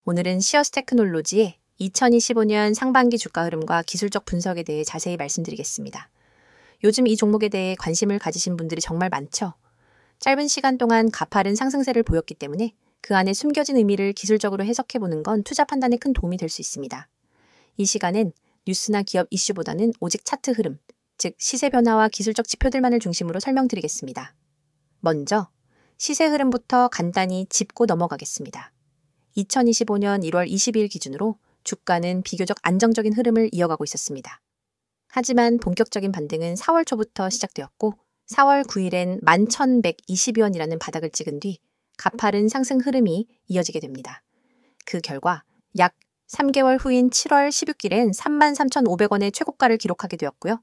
오늘은 시어스 테크놀로지의 2025년 상반기 주가 흐름과 기술적 분석에 대해 자세히 말씀드리겠습니다. 요즘 이 종목에 대해 관심을 가지신 분들이 정말 많죠. 짧은 시간 동안 가파른 상승세를 보였기 때문에 그 안에 숨겨진 의미를 기술적으로 해석해보는 건 투자 판단에 큰 도움이 될 수 있습니다. 이 시간엔 뉴스나 기업 이슈보다는 오직 차트 흐름, 즉 시세 변화와 기술적 지표들만을 중심으로 설명드리겠습니다. 먼저 시세 흐름부터 간단히 짚고 넘어가겠습니다. 2025년 1월 22일 기준으로 주가는 비교적 안정적인 흐름을 이어가고 있었습니다. 하지만 본격적인 반등은 4월 초부터 시작되었고 4월 9일엔 11,120원이라는 바닥을 찍은 뒤 가파른 상승 흐름이 이어지게 됩니다. 그 결과 약 3개월 후인 7월 16일엔 33,500원의 최고가를 기록하게 되었고요.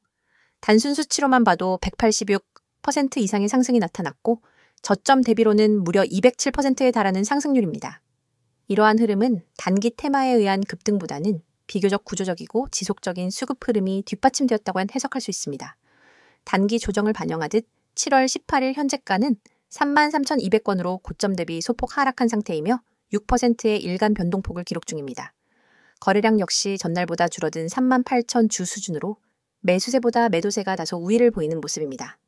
단순 수치로만 봐도 186% 이상의 상승이 나타났고 저점 대비로는 무려 207%에 달하는 상승률입니다. 이러한 흐름은 단기 테마에 의한 급등보다는 비교적 구조적이고 지속적인 수급 흐름이 뒷받침되었다고 해석할 수 있습니다. 단기 조정을 반영하듯 7월 18일 현재가는 33,200원으로 고점 대비 소폭 하락한 상태이며 6%의 일간 변동폭을 기록 중입니다. 거래량 역시 전날보다 줄어든 38,000 주 수준으로 매수세보다 매도세가 다소 우위를 보이는 모습입니다.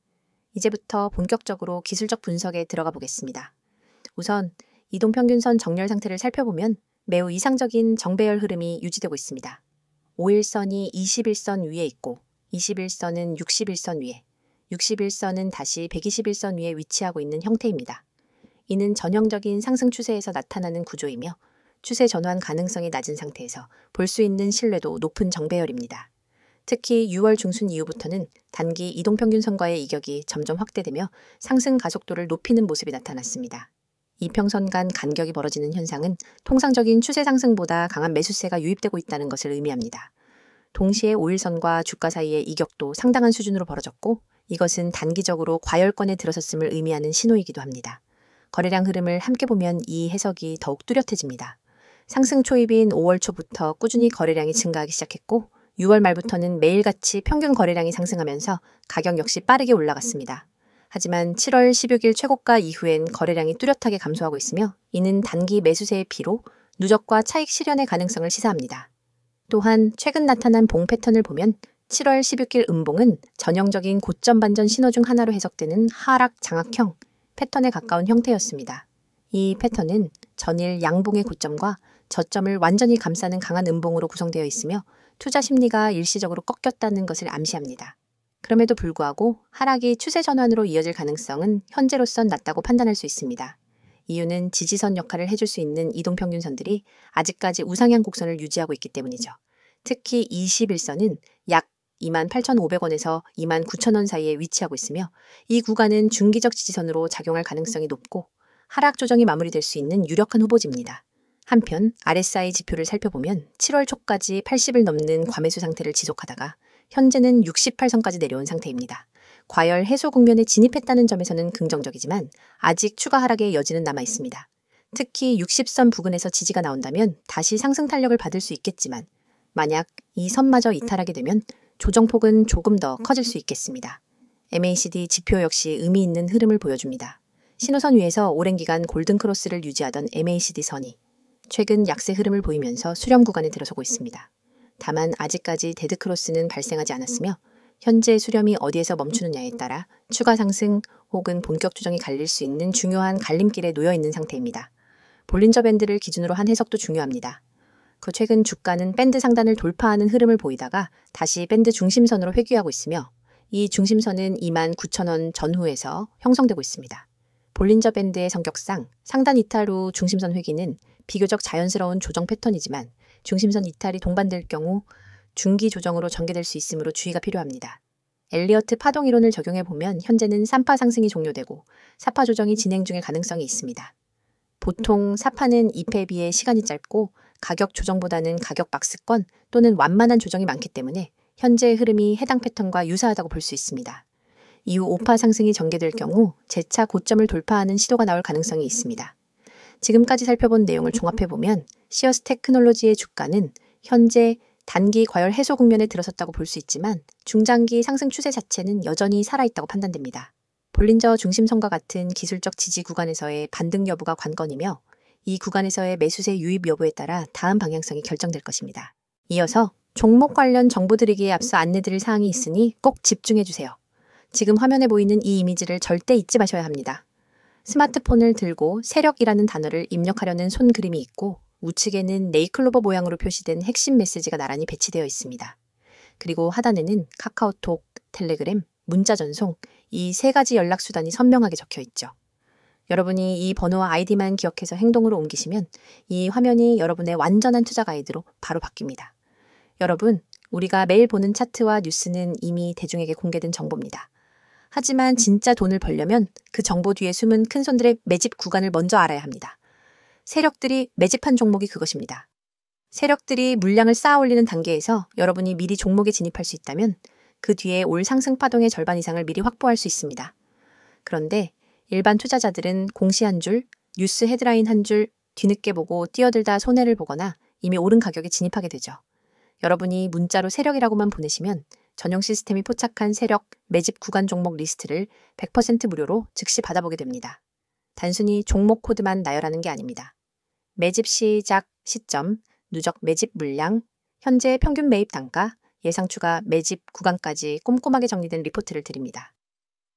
이제부터 본격적으로 기술적 분석에 들어가 보겠습니다. 우선 이동평균선 정렬 상태를 살펴보면 매우 이상적인 정배열 흐름이 유지되고 있습니다. 5일선이 21선 위에 있고 21선은 61선 위에, 61선은 다시 121선 위에 위치하고 있는 형태입니다. 이는 전형적인 상승 추세에서 나타나는 구조이며 추세 전환 가능성이 낮은 상태에서 볼 수 있는 신뢰도 높은 정배열입니다. 특히 6월 중순 이후부터는 단기 이동평균선과의 이격이 점점 확대되며 상승 가속도를 높이는 모습이 나타났습니다. 이평선 간 간격이 벌어지는 현상은 통상적인 추세 상승보다 강한 매수세가 유입되고 있다는 것을 의미합니다. 동시에 5일선과 주가 사이의 이격도 상당한 수준으로 벌어졌고 이것은 단기적으로 과열권에 들어섰음을 의미하는 신호이기도 합니다. 거래량 흐름을 함께 보면 이 해석이 더욱 뚜렷해집니다. 상승 초입인 5월 초부터 꾸준히 거래량이 증가하기 시작했고 6월 말부터는 매일같이 평균 거래량이 상승하면서 가격 역시 빠르게 올라갔습니다. 하지만 7월 16일 최고가 이후엔 거래량이 뚜렷하게 감소하고 있으며 이는 단기 매수세의 피로 누적과 차익 실현의 가능성을 시사합니다. 또한 최근 나타난 봉 패턴을 보면 7월 16일 음봉은 전형적인 고점 반전 신호 중 하나로 해석되는 하락 장악형 패턴에 가까운 형태였습니다. 이 패턴은 전일 양봉의 고점과 저점을 완전히 감싸는 강한 음봉으로 구성되어 있으며 투자 심리가 일시적으로 꺾였다는 것을 암시합니다. 그럼에도 불구하고 하락이 추세 전환으로 이어질 가능성은 현재로선 낮다고 판단할 수 있습니다. 이유는 지지선 역할을 해줄 수 있는 이동평균선들이 아직까지 우상향 곡선을 유지하고 있기 때문이죠. 특히 21선은 약 28,500원에서 29,000원 사이에 위치하고 있으며 이 구간은 중기적 지지선으로 작용할 가능성이 높고 하락 조정이 마무리될 수 있는 유력한 후보지입니다. 한편 RSI 지표를 살펴보면 7월 초까지 80을 넘는 과매수 상태를 지속하다가 현재는 68선까지 내려온 상태입니다. 과열 해소 국면에 진입했다는 점에서는 긍정적이지만 아직 추가 하락의 여지는 남아 있습니다. 특히 60선 부근에서 지지가 나온다면 다시 상승 탄력을 받을 수 있겠지만 만약 이 선마저 이탈하게 되면 조정폭은 조금 더 커질 수 있겠습니다. MACD 지표 역시 의미 있는 흐름을 보여줍니다. 신호선 위에서 오랜 기간 골든크로스를 유지하던 MACD 선이 최근 약세 흐름을 보이면서 수렴 구간에 들어서고 있습니다. 다만 아직까지 데드크로스는 발생하지 않았으며 현재 수렴이 어디에서 멈추느냐에 따라 추가 상승 혹은 본격 조정이 갈릴 수 있는 중요한 갈림길에 놓여 있는 상태입니다. 볼린저 밴드를 기준으로 한 해석도 중요합니다. 최근 주가는 밴드 상단을 돌파하는 흐름을 보이다가 다시 밴드 중심선으로 회귀하고 있으며 이 중심선은 29,000원 전후에서 형성되고 있습니다. 볼린저 밴드의 성격상 상단 이탈 후 중심선 회귀는 비교적 자연스러운 조정 패턴이지만 중심선 이탈이 동반될 경우 중기 조정으로 전개될 수 있으므로 주의가 필요합니다. 엘리어트 파동 이론을 적용해 보면 현재는 3파 상승이 종료되고 4파 조정이 진행 중일 가능성이 있습니다. 보통 4파는 2패에 비해 시간이 짧고 가격 조정보다는 가격 박스권 또는 완만한 조정이 많기 때문에 현재의 흐름이 해당 패턴과 유사하다고 볼 수 있습니다. 이후 5파 상승이 전개될 경우 재차 고점을 돌파하는 시도가 나올 가능성이 있습니다. 지금까지 살펴본 내용을 종합해보면 시어스 테크놀로지의 주가는 현재 단기 과열 해소 국면에 들어섰다고 볼 수 있지만 중장기 상승 추세 자체는 여전히 살아있다고 판단됩니다. 볼린저 중심선과 같은 기술적 지지 구간에서의 반등 여부가 관건이며 이 구간에서의 매수세 유입 여부에 따라 다음 방향성이 결정될 것입니다. 이어서 종목 관련 정보 드리기에 앞서 안내드릴 사항이 있으니 꼭 집중해주세요. 지금 화면에 보이는 이 이미지를 절대 잊지 마셔야 합니다. 스마트폰을 들고 세력이라는 단어를 입력하려는 손 그림이 있고 우측에는 네이클로버 모양으로 표시된 핵심 메시지가 나란히 배치되어 있습니다. 그리고 하단에는 카카오톡, 텔레그램, 문자 전송 이 세 가지 연락 수단이 선명하게 적혀 있죠. 여러분이 이 번호와 아이디만 기억해서 행동으로 옮기시면 이 화면이 여러분의 완전한 투자 가이드로 바로 바뀝니다. 여러분, 우리가 매일 보는 차트와 뉴스는 이미 대중에게 공개된 정보입니다. 하지만 진짜 돈을 벌려면 그 정보 뒤에 숨은 큰손들의 매집 구간을 먼저 알아야 합니다. 세력들이 매집한 종목이 그것입니다. 세력들이 물량을 쌓아 올리는 단계에서 여러분이 미리 종목에 진입할 수 있다면 그 뒤에 올 상승 파동의 절반 이상을 미리 확보할 수 있습니다. 그런데 일반 투자자들은 공시 한 줄, 뉴스 헤드라인 한 줄 뒤늦게 보고 뛰어들다 손해를 보거나 이미 오른 가격에 진입하게 되죠. 여러분이 문자로 세력이라고만 보내시면 전용 시스템이 포착한 세력 매집 구간 종목 리스트를 100% 무료로 즉시 받아보게 됩니다. 단순히 종목 코드만 나열하는 게 아닙니다. 매집 시작 시점, 누적 매집 물량, 현재 평균 매입 단가, 예상 추가 매집 구간까지 꼼꼼하게 정리된 리포트를 드립니다.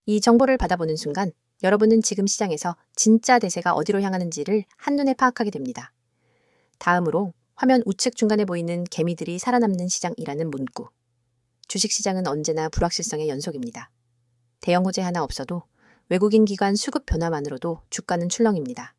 이 정보를 받아보는 순간 여러분은 지금 시장에서 진짜 대세가 어디로 향하는지를 한눈에 파악하게 됩니다. 다음으로 화면 우측 중간에 보이는 개미들이 살아남는 시장이라는 문구. 주식시장은 언제나 불확실성의 연속입니다. 대형 호재 하나 없어도 외국인 기관 수급 변화만으로도 주가는 출렁입니다.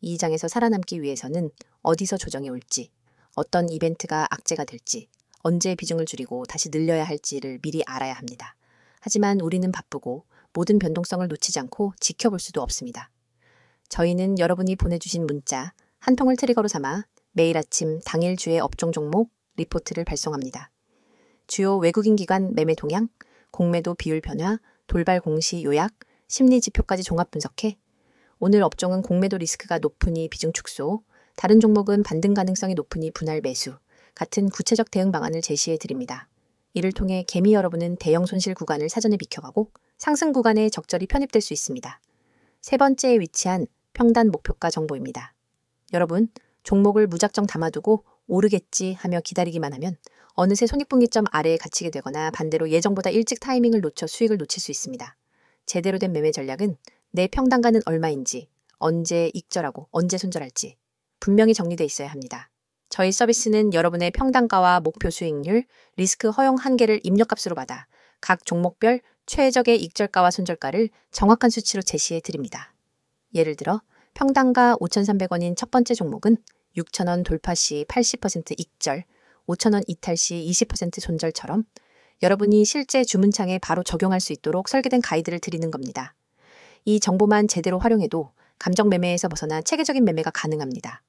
이 장에서 살아남기 위해서는 어디서 조정이 올지, 어떤 이벤트가 악재가 될지, 언제 비중을 줄이고 다시 늘려야 할지를 미리 알아야 합니다. 하지만 우리는 바쁘고 모든 변동성을 놓치지 않고 지켜볼 수도 없습니다. 저희는 여러분이 보내주신 문자 한 통을 트리거로 삼아 매일 아침 당일 주의 업종 종목 리포트를 발송합니다. 주요 외국인 기관 매매 동향, 공매도 비율 변화, 돌발 공시 요약, 심리 지표까지 종합 분석해 오늘 업종은 공매도 리스크가 높으니 비중 축소, 다른 종목은 반등 가능성이 높으니 분할 매수 같은 구체적 대응 방안을 제시해 드립니다. 이를 통해 개미 여러분은 대형 손실 구간을 사전에 비켜가고 상승 구간에 적절히 편입될 수 있습니다. 세 번째에 위치한 평단 목표가 정보입니다. 여러분, 종목을 무작정 담아두고 오르겠지 하며 기다리기만 하면 어느새 손익분기점 아래에 갇히게 되거나 반대로 예정보다 일찍 타이밍을 놓쳐 수익을 놓칠 수 있습니다. 제대로 된 매매 전략은 내 평단가는 얼마인지, 언제 익절하고 언제 손절할지 분명히 정리되어 있어야 합니다. 저희 서비스는 여러분의 평단가와 목표 수익률, 리스크 허용 한계를 입력값으로 받아 각 종목별 최적의 익절가와 손절가를 정확한 수치로 제시해 드립니다. 예를 들어 평단가 5,300원인 첫 번째 종목은 6,000원 돌파 시 80% 익절, 5,000원 이탈 시 20% 손절처럼 여러분이 실제 주문창에 바로 적용할 수 있도록 설계된 가이드를 드리는 겁니다. 이 정보만 제대로 활용해도 감정 매매에서 벗어나 체계적인 매매가 가능합니다.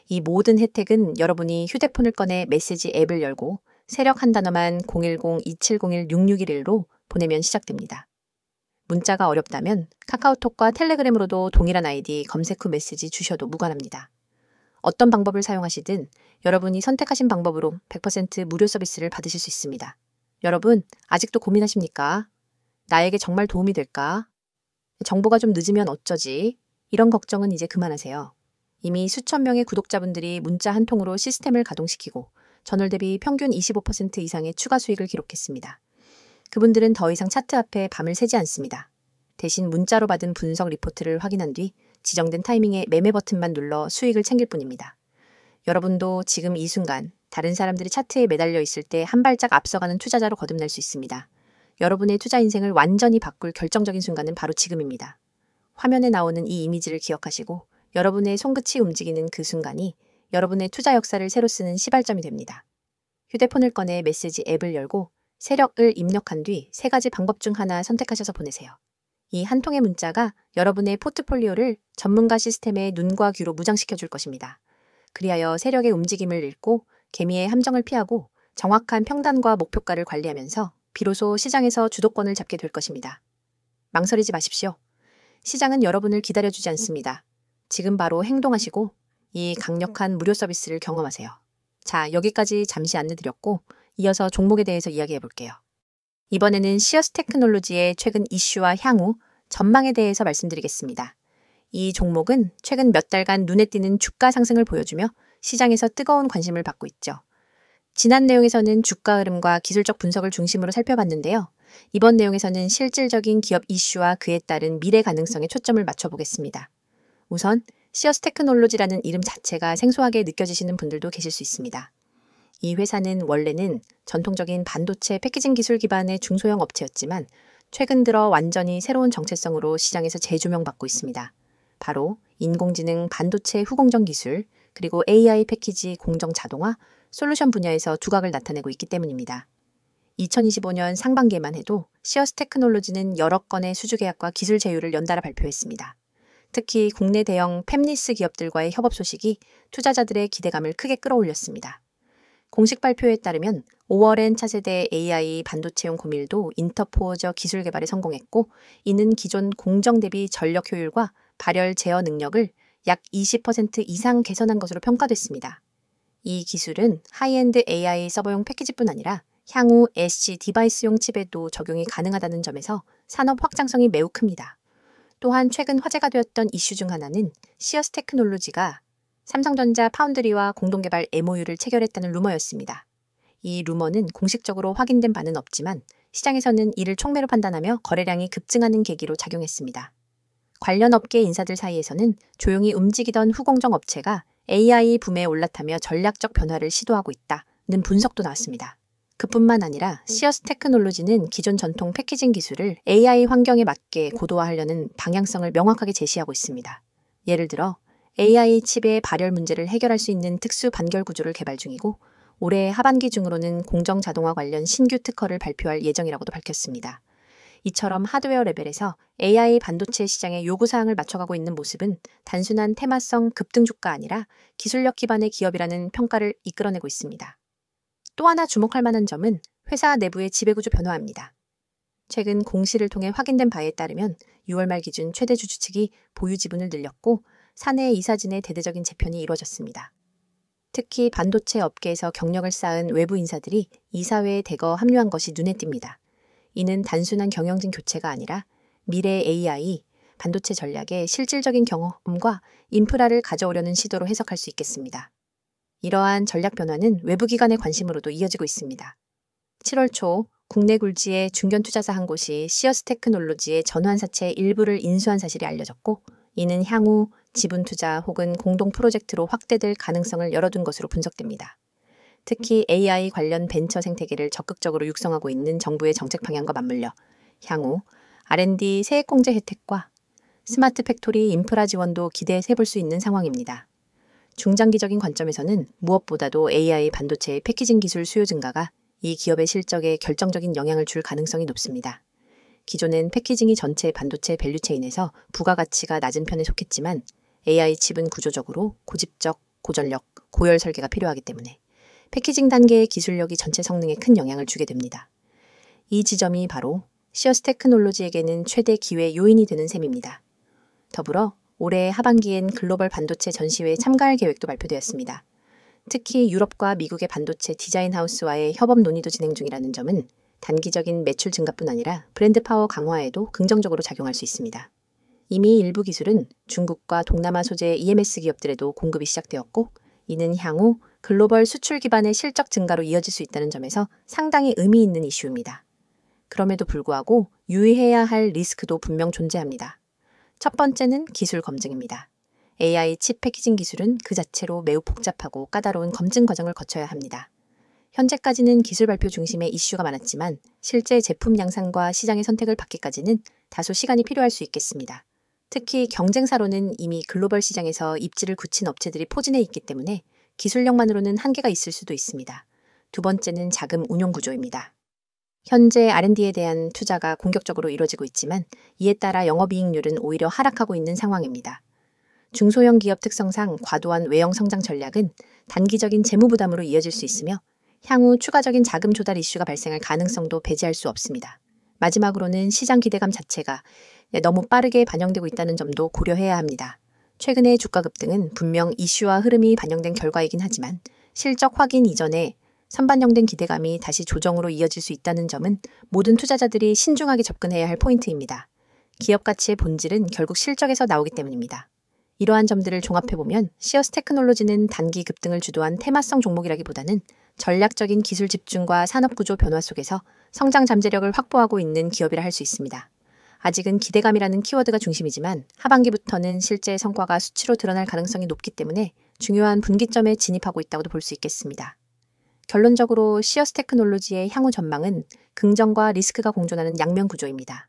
이 모든 혜택은 여러분이 휴대폰을 꺼내 메시지 앱을 열고 세력 한 단어만 010-2701-6611로 보내면 시작됩니다. 문자가 어렵다면 카카오톡과 텔레그램으로도 동일한 아이디 검색 후 메시지 주셔도 무관합니다. 어떤 방법을 사용하시든 여러분이 선택하신 방법으로 100% 무료 서비스를 받으실 수 있습니다. 여러분, 아직도 고민하십니까? 나에게 정말 도움이 될까? 정보가 좀 늦으면 어쩌지? 이런 걱정은 이제 그만하세요. 이미 수천 명의 구독자분들이 문자 한 통으로 시스템을 가동시키고 전월 대비 평균 25% 이상의 추가 수익을 기록했습니다. 그분들은 더 이상 차트 앞에 밤을 새지 않습니다. 대신 문자로 받은 분석 리포트를 확인한 뒤 지정된 타이밍에 매매 버튼만 눌러 수익을 챙길 뿐입니다. 여러분도 지금 이 순간 다른 사람들이 차트에 매달려 있을 때 한 발짝 앞서가는 투자자로 거듭날 수 있습니다. 여러분의 투자 인생을 완전히 바꿀 결정적인 순간은 바로 지금입니다. 화면에 나오는 이 이미지를 기억하시고 여러분의 손끝이 움직이는 그 순간이 여러분의 투자 역사를 새로 쓰는 시발점이 됩니다. 휴대폰을 꺼내 메시지 앱을 열고 세력을 입력한 뒤 세 가지 방법 중 하나 선택하셔서 보내세요. 이 한 통의 문자가 여러분의 포트폴리오를 전문가 시스템의 눈과 귀로 무장시켜 줄 것입니다. 그리하여 세력의 움직임을 읽고 개미의 함정을 피하고 정확한 평단과 목표가를 관리하면서 비로소 시장에서 주도권을 잡게 될 것입니다. 망설이지 마십시오. 시장은 여러분을 기다려주지 않습니다. 지금 바로 행동하시고 이 강력한 무료 서비스를 경험하세요. 자, 여기까지 잠시 안내드렸고 이어서 종목에 대해서 이야기해 볼게요. 이번에는 시어스 테크놀로지의 최근 이슈와 향후 전망에 대해서 말씀드리겠습니다. 이 종목은 최근 몇 달간 눈에 띄는 주가 상승을 보여주며 시장에서 뜨거운 관심을 받고 있죠. 지난 내용에서는 주가 흐름과 기술적 분석을 중심으로 살펴봤는데요. 이번 내용에서는 실질적인 기업 이슈와 그에 따른 미래 가능성에 초점을 맞춰보겠습니다. 우선 시어스 테크놀로지라는 이름 자체가 생소하게 느껴지시는 분들도 계실 수 있습니다. 이 회사는 원래는 전통적인 반도체 패키징 기술 기반의 중소형 업체였지만 최근 들어 완전히 새로운 정체성으로 시장에서 재조명받고 있습니다. 바로 인공지능 반도체 후공정 기술, 그리고 AI 패키지 공정 자동화, 솔루션 분야에서 두각을 나타내고 있기 때문입니다. 2025년 상반기에만 해도 시어스 테크놀로지는 여러 건의 수주 계약과 기술 제휴를 연달아 발표했습니다. 특히 국내 대형 팹리스 기업들과의 협업 소식이 투자자들의 기대감을 크게 끌어올렸습니다. 공식 발표에 따르면 5월엔 차세대 AI 반도체용 고밀도 인터포저 기술 개발에 성공했고, 이는 기존 공정 대비 전력 효율과 발열 제어 능력을 약 20% 이상 개선한 것으로 평가됐습니다. 이 기술은 하이엔드 AI 서버용 패키지뿐 아니라 향후 SC 디바이스용 칩에도 적용이 가능하다는 점에서 산업 확장성이 매우 큽니다. 또한 최근 화제가 되었던 이슈 중 하나는 시어스 테크놀로지가 삼성전자 파운드리와 공동개발 MOU를 체결했다는 루머였습니다. 이 루머는 공식적으로 확인된 바는 없지만 시장에서는 이를 촉매로 판단하며 거래량이 급증하는 계기로 작용했습니다. 관련 업계 인사들 사이에서는 조용히 움직이던 후공정 업체가 AI 붐에 올라타며 전략적 변화를 시도하고 있다는 분석도 나왔습니다. 그뿐만 아니라 시어스 테크놀로지는 기존 전통 패키징 기술을 AI 환경에 맞게 고도화하려는 방향성을 명확하게 제시하고 있습니다. 예를 들어 AI 칩의 발열 문제를 해결할 수 있는 특수 반결 구조를 개발 중이고, 올해 하반기 중으로는 공정 자동화 관련 신규 특허를 발표할 예정이라고도 밝혔습니다. 이처럼 하드웨어 레벨에서 AI 반도체 시장의 요구사항을 맞춰가고 있는 모습은 단순한 테마성 급등 주가 아니라 기술력 기반의 기업이라는 평가를 이끌어내고 있습니다. 또 하나 주목할 만한 점은 회사 내부의 지배구조 변화입니다. 최근 공시를 통해 확인된 바에 따르면 6월 말 기준 최대 주주 측이 보유 지분을 늘렸고, 사내 이사진의 대대적인 재편이 이루어졌습니다. 특히 반도체 업계에서 경력을 쌓은 외부 인사들이 이사회에 대거 합류한 것이 눈에 띕니다. 이는 단순한 경영진 교체가 아니라 미래 AI, 반도체 전략의 실질적인 경험과 인프라를 가져오려는 시도로 해석할 수 있겠습니다. 이러한 전략 변화는 외부 기관의 관심으로도 이어지고 있습니다. 7월 초 국내 굴지의 중견 투자사 한 곳이 시어스 테크놀로지의 전환사채 일부를 인수한 사실이 알려졌고, 이는 향후 지분 투자 혹은 공동 프로젝트로 확대될 가능성을 열어둔 것으로 분석됩니다. 특히 AI 관련 벤처 생태계를 적극적으로 육성하고 있는 정부의 정책 방향과 맞물려 향후 R&D 세액공제 혜택과 스마트 팩토리 인프라 지원도 기대해 볼 수 있는 상황입니다. 중장기적인 관점에서는 무엇보다도 AI 반도체의 패키징 기술 수요 증가가 이 기업의 실적에 결정적인 영향을 줄 가능성이 높습니다. 기존엔 패키징이 전체 반도체 밸류체인에서 부가가치가 낮은 편에 속했지만 AI 칩은 구조적으로 고집적, 고전력, 고열 설계가 필요하기 때문에 패키징 단계의 기술력이 전체 성능에 큰 영향을 주게 됩니다. 이 지점이 바로 시어스 테크놀로지에게는 최대 기회 요인이 되는 셈입니다. 더불어 올해 하반기엔 글로벌 반도체 전시회에 참가할 계획도 발표되었습니다. 특히 유럽과 미국의 반도체 디자인 하우스와의 협업 논의도 진행 중이라는 점은 단기적인 매출 증가뿐 아니라 브랜드 파워 강화에도 긍정적으로 작용할 수 있습니다. 이미 일부 기술은 중국과 동남아 소재 EMS 기업들에도 공급이 시작되었고, 이는 향후 글로벌 수출 기반의 실적 증가로 이어질 수 있다는 점에서 상당히 의미 있는 이슈입니다. 그럼에도 불구하고 유의해야 할 리스크도 분명 존재합니다. 첫 번째는 기술 검증입니다. AI 칩 패키징 기술은 그 자체로 매우 복잡하고 까다로운 검증 과정을 거쳐야 합니다. 현재까지는 기술 발표 중심의 이슈가 많았지만 실제 제품 양산과 시장의 선택을 받기까지는 다소 시간이 필요할 수 있겠습니다. 특히 경쟁사로는 이미 글로벌 시장에서 입지를 굳힌 업체들이 포진해 있기 때문에 기술력만으로는 한계가 있을 수도 있습니다. 두 번째는 자금 운용 구조입니다. 현재 R&D에 대한 투자가 공격적으로 이뤄지고 있지만 이에 따라 영업이익률은 오히려 하락하고 있는 상황입니다. 중소형 기업 특성상 과도한 외형 성장 전략은 단기적인 재무 부담으로 이어질 수 있으며 향후 추가적인 자금 조달 이슈가 발생할 가능성도 배제할 수 없습니다. 마지막으로는 시장 기대감 자체가 너무 빠르게 반영되고 있다는 점도 고려해야 합니다. 최근의 주가 급등은 분명 이슈와 흐름이 반영된 결과이긴 하지만 실적 확인 이전에 선반영된 기대감이 다시 조정으로 이어질 수 있다는 점은 모든 투자자들이 신중하게 접근해야 할 포인트입니다. 기업 가치의 본질은 결국 실적에서 나오기 때문입니다. 이러한 점들을 종합해보면 시어스 테크놀로지는 단기 급등을 주도한 테마성 종목이라기보다는 전략적인 기술 집중과 산업구조 변화 속에서 성장 잠재력을 확보하고 있는 기업이라 할 수 있습니다. 아직은 기대감이라는 키워드가 중심이지만 하반기부터는 실제 성과가 수치로 드러날 가능성이 높기 때문에 중요한 분기점에 진입하고 있다고도 볼 수 있겠습니다. 결론적으로 시어스 테크놀로지의 향후 전망은 긍정과 리스크가 공존하는 양면 구조입니다.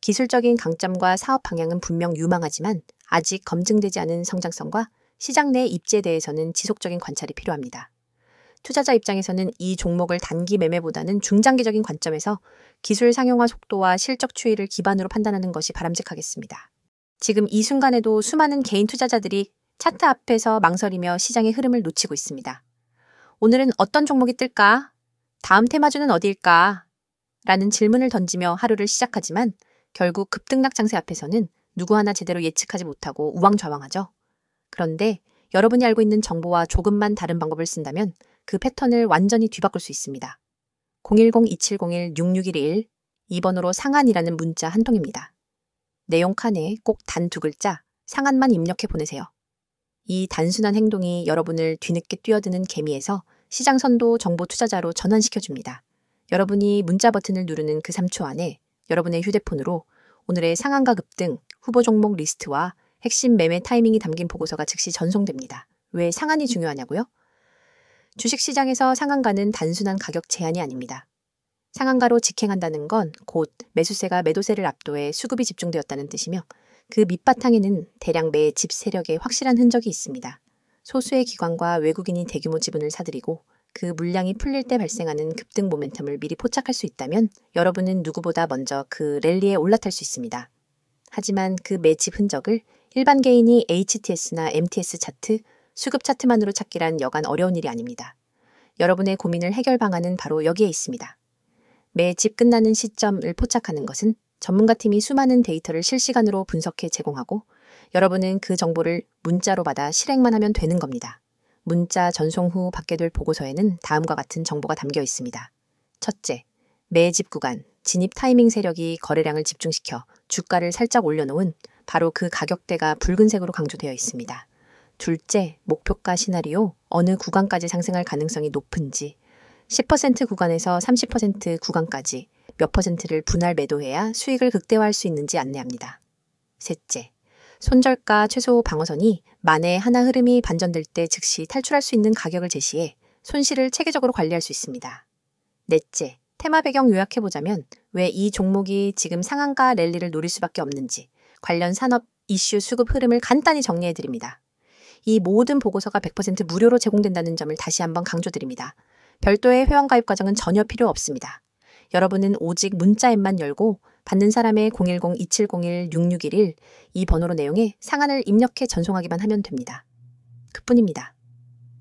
기술적인 강점과 사업 방향은 분명 유망하지만 아직 검증되지 않은 성장성과 시장 내 입지에 대해서는 지속적인 관찰이 필요합니다. 투자자 입장에서는 이 종목을 단기 매매보다는 중장기적인 관점에서 기술 상용화 속도와 실적 추이를 기반으로 판단하는 것이 바람직하겠습니다. 지금 이 순간에도 수많은 개인 투자자들이 차트 앞에서 망설이며 시장의 흐름을 놓치고 있습니다. 오늘은 어떤 종목이 뜰까? 다음 테마주는 어디일까? 라는 질문을 던지며 하루를 시작하지만 결국 급등락 장세 앞에서는 누구 하나 제대로 예측하지 못하고 우왕좌왕하죠. 그런데 여러분이 알고 있는 정보와 조금만 다른 방법을 쓴다면 그 패턴을 완전히 뒤바꿀 수 있습니다. 010-2701-6611 2번으로 상한이라는 문자 한 통입니다. 내용 칸에 꼭 단 2글자 상한만 입력해 보내세요. 이 단순한 행동이 여러분을 뒤늦게 뛰어드는 개미에서 시장 선도 정보 투자자로 전환시켜줍니다. 여러분이 문자 버튼을 누르는 그 3초 안에 여러분의 휴대폰으로 오늘의 상한가 급등, 후보 종목 리스트와 핵심 매매 타이밍이 담긴 보고서가 즉시 전송됩니다. 왜 상한이 중요하냐고요? 주식시장에서 상한가는 단순한 가격 제한이 아닙니다. 상한가로 직행한다는 건 곧 매수세가 매도세를 압도해 수급이 집중되었다는 뜻이며 그 밑바탕에는 대량 매집 세력의 확실한 흔적이 있습니다. 소수의 기관과 외국인이 대규모 지분을 사들이고 그 물량이 풀릴 때 발생하는 급등 모멘텀을 미리 포착할 수 있다면 여러분은 누구보다 먼저 그 랠리에 올라탈 수 있습니다. 하지만 그 매집 흔적을 일반 개인이 HTS나 MTS 차트, 수급 차트만으로 찾기란 여간 어려운 일이 아닙니다. 여러분의 고민을 해결 방안은 바로 여기에 있습니다. 매집 끝나는 시점을 포착하는 것은 전문가팀이 수많은 데이터를 실시간으로 분석해 제공하고 여러분은 그 정보를 문자로 받아 실행만 하면 되는 겁니다. 문자 전송 후 받게 될 보고서에는 다음과 같은 정보가 담겨 있습니다. 첫째, 매집 구간, 진입 타이밍 세력이 거래량을 집중시켜 주가를 살짝 올려놓은 바로 그 가격대가 붉은색으로 강조되어 있습니다. 둘째, 목표가 시나리오, 어느 구간까지 상승할 가능성이 높은지, 10% 구간에서 30% 구간까지 몇 퍼센트를 분할 매도해야 수익을 극대화할 수 있는지 안내합니다. 셋째, 손절가 최소 방어선이 만에 하나 흐름이 반전될 때 즉시 탈출할 수 있는 가격을 제시해 손실을 체계적으로 관리할 수 있습니다. 넷째, 테마 배경 요약해보자면 왜 이 종목이 지금 상한가 랠리를 노릴 수밖에 없는지 관련 산업 이슈 수급 흐름을 간단히 정리해드립니다. 이 모든 보고서가 100% 무료로 제공된다는 점을 다시 한번 강조드립니다. 별도의 회원가입 과정은 전혀 필요 없습니다. 여러분은 오직 문자 앱만 열고 받는 사람의 010-2701-6611 이 번호로 내용에 상한을 입력해 전송하기만 하면 됩니다. 그뿐입니다.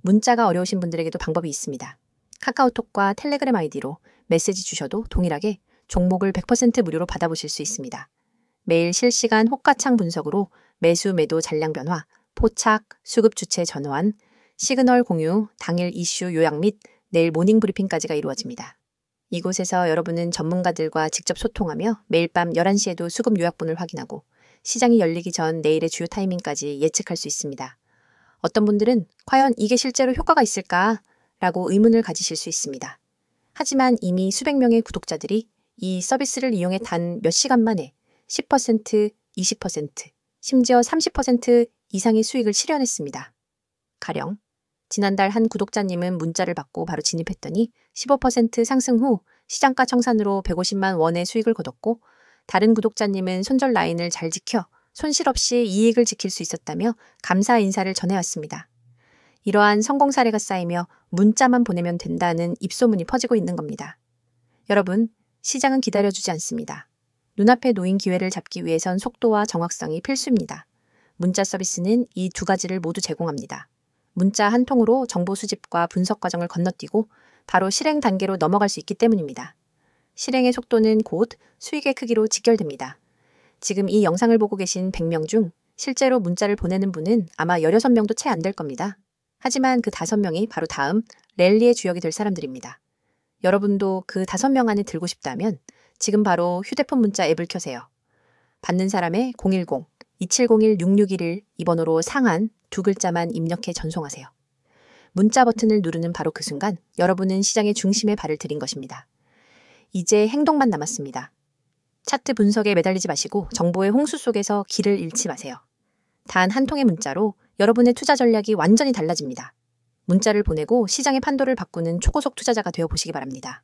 문자가 어려우신 분들에게도 방법이 있습니다. 카카오톡과 텔레그램 아이디로 메시지 주셔도 동일하게 종목을 100% 무료로 받아보실 수 있습니다. 매일 실시간 호가창 분석으로 매수 매도 잔량 변화, 포착, 수급 주체 전환, 시그널 공유, 당일 이슈 요약 및 내일 모닝 브리핑까지가 이루어집니다. 이곳에서 여러분은 전문가들과 직접 소통하며 매일 밤 11시에도 수급 요약본을 확인하고 시장이 열리기 전 내일의 주요 타이밍까지 예측할 수 있습니다. 어떤 분들은 과연 이게 실제로 효과가 있을까? 라고 의문을 가지실 수 있습니다. 하지만 이미 수백 명의 구독자들이 이 서비스를 이용해 단 몇 시간 만에 10%, 20%, 심지어 30% 이상의 수익을 실현했습니다. 가령 지난달 한 구독자님은 문자를 받고 바로 진입했더니 15% 상승 후 시장가 청산으로 150만 원의 수익을 거뒀고 다른 구독자님은 손절 라인을 잘 지켜 손실 없이 이익을 지킬 수 있었다며 감사 인사를 전해왔습니다. 이러한 성공 사례가 쌓이며 문자만 보내면 된다는 입소문이 퍼지고 있는 겁니다. 여러분, 시장은 기다려주지 않습니다. 눈앞에 놓인 기회를 잡기 위해선 속도와 정확성이 필수입니다. 문자 서비스는 이 두 가지를 모두 제공합니다. 문자 한 통으로 정보 수집과 분석 과정을 건너뛰고 바로 실행 단계로 넘어갈 수 있기 때문입니다. 실행의 속도는 곧 수익의 크기로 직결됩니다. 지금 이 영상을 보고 계신 100명 중 실제로 문자를 보내는 분은 아마 16명도 채 안 될 겁니다. 하지만 그 5명이 바로 다음 랠리의 주역이 될 사람들입니다. 여러분도 그 5명 안에 들고 싶다면 지금 바로 휴대폰 문자 앱을 켜세요. 받는 사람의 010-2701-6611 이 번호로 상한 두 글자만 입력해 전송하세요. 문자 버튼을 누르는 바로 그 순간 여러분은 시장의 중심에 발을 들인 것입니다. 이제 행동만 남았습니다. 차트 분석에 매달리지 마시고 정보의 홍수 속에서 길을 잃지 마세요. 단 한 통의 문자로 여러분의 투자 전략이 완전히 달라집니다. 문자를 보내고 시장의 판도를 바꾸는 초고속 투자자가 되어보시기 바랍니다.